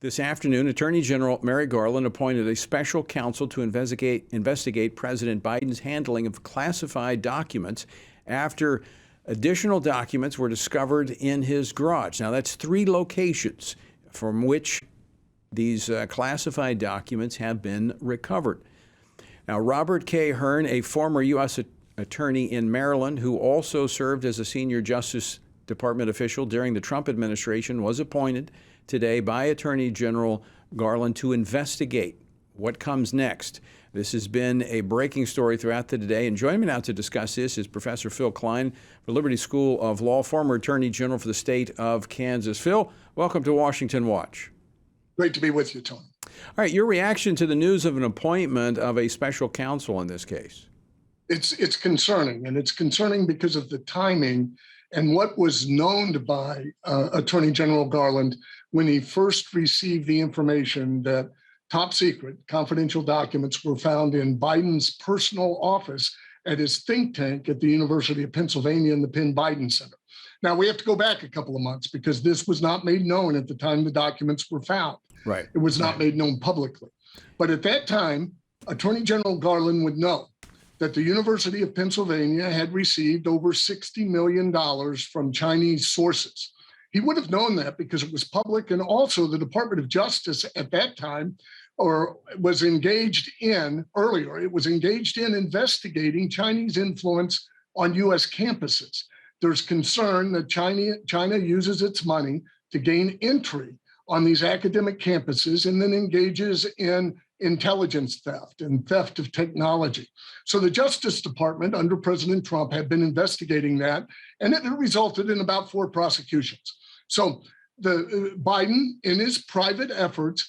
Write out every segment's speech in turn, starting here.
This afternoon, Attorney General Merrick Garland appointed a special counsel to investigate President Biden's handling of classified documents after additional documents were discovered in his garage. Now, that's 3 locations from which these classified documents have been recovered. Now, Robert K. Hearn, a former U.S. attorney in Maryland who also served as a senior Justice Department official during the Trump administration, was appointed today by Attorney General Garland to investigate what comes next. This has been a breaking story throughout the day. And joining me now to discuss this is Professor Phill Klein for Liberty School of Law, former Attorney General for the state of Kansas. Phil, welcome to Washington Watch. Great to be with you, Tony. All right, your reaction to the news of an appointment of a special counsel in this case? It's concerning, and it's concerning because of the timing and what was known by Attorney General Garland when he first received the information that top secret confidential documents were found in Biden's personal office at his think tank at the University of Pennsylvania in the Penn Biden Center. Now, we have to go back a couple of months because this was not made known at the time the documents were found. Right. It was not made known publicly. But at that time, Attorney General Garland would know that the University of Pennsylvania had received over $60 million from Chinese sources. He would have known that because it was public, and also the Department of Justice at that time was engaged in investigating Chinese influence on U.S. campuses. There's concern that China uses its money to gain entry on these academic campuses and then engages in intelligence theft and theft of technology. So the Justice Department under President Trump had been investigating that, and it resulted in about 4 prosecutions. So Biden, in his private efforts,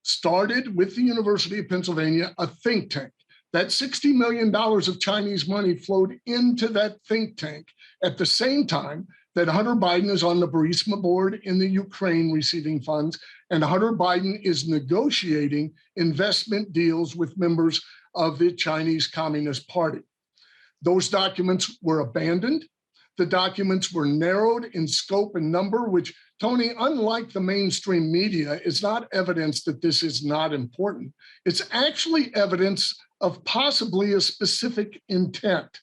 started with the University of Pennsylvania a think tank. That $60 million of Chinese money flowed into that think tank at the same time that Hunter Biden is on the Burisma board in the Ukraine receiving funds, and Hunter Biden is negotiating investment deals with members of the Chinese Communist Party. Those documents were abandoned. The documents were narrowed in scope and number, which, Tony, unlike the mainstream media, is not evidence that this is not important. It's actually evidence of possibly a specific intent.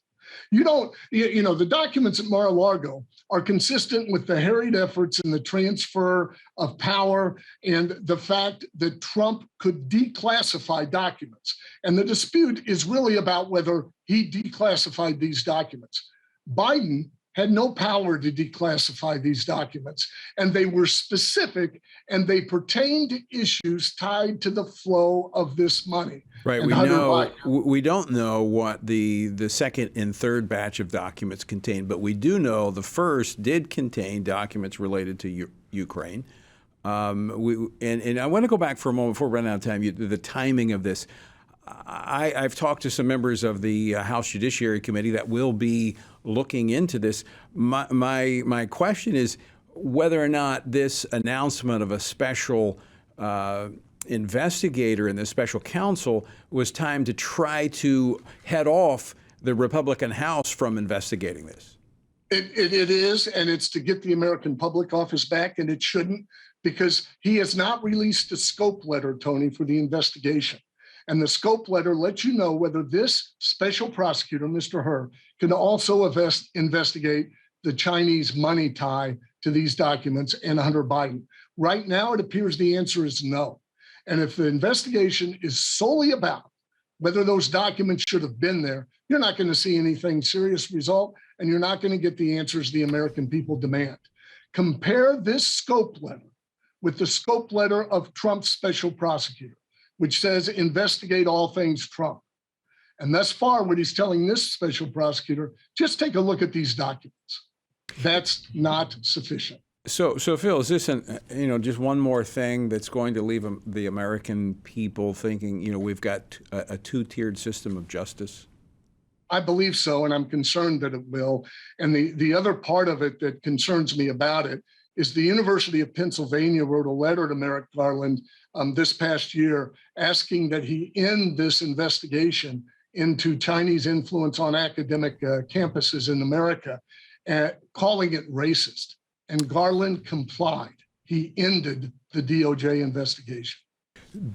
The documents at Mar-a-Lago are consistent with the harried efforts in the transfer of power and the fact that Trump could declassify documents. And the dispute is really about whether he declassified these documents. Biden had no power to declassify these documents, and they were specific, and they pertained to issues tied to the flow of this money. Right. We don't know what the second and third batch of documents contained, but we do know the first did contain documents related to Ukraine. And I want to go back for a moment before we run out of time. The timing of this. I've talked to some members of the House Judiciary Committee that will be looking into this. My question is whether or not this announcement of a special investigator in the special counsel was timed to try to head off the Republican House from investigating this. It is, and it's to get the American public off his back, and it shouldn't, because he has not released a scope letter, Tony, for the investigation. And the scope letter lets you know whether this special prosecutor, Mr. He, can also investigate the Chinese money tie to these documents and Hunter Biden. Right now, it appears the answer is no. And if the investigation is solely about whether those documents should have been there, you're not going to see anything serious result, and you're not going to get the answers the American people demand. Compare this scope letter with the scope letter of Trump's special prosecutor, which says investigate all things Trump. And thus far, what he's telling this special prosecutor, just take a look at these documents. That's not sufficient. So Phil, is this just one more thing that's going to leave the American people thinking, we've got a two-tiered system of justice? I believe so, and I'm concerned that it will. And the other part of it that concerns me about it is the University of Pennsylvania wrote a letter to Merrick Garland this past year asking that he end this investigation into Chinese influence on academic campuses in America, calling it racist. And Garland complied. he ended the DOJ investigation.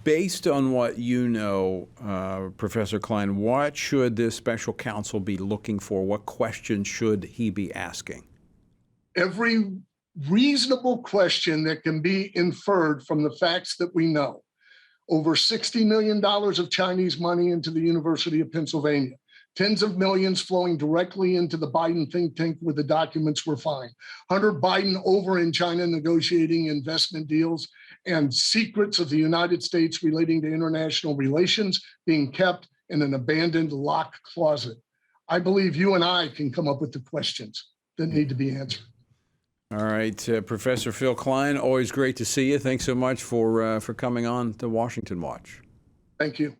Based on what you know, Professor Klein, what should this special counsel be looking for? What questions should he be asking? Every reasonable question that can be inferred from the facts that we know. Over $60 million of Chinese money into the University of Pennsylvania. Tens of millions flowing directly into the Biden think tank where the documents were found. Hunter Biden over in China negotiating investment deals, and secrets of the United States relating to international relations being kept in an abandoned locked closet. I believe you and I can come up with the questions that need to be answered. All right, Professor Phill Klein, always great to see you. Thanks so much for coming on to Washington Watch. Thank you.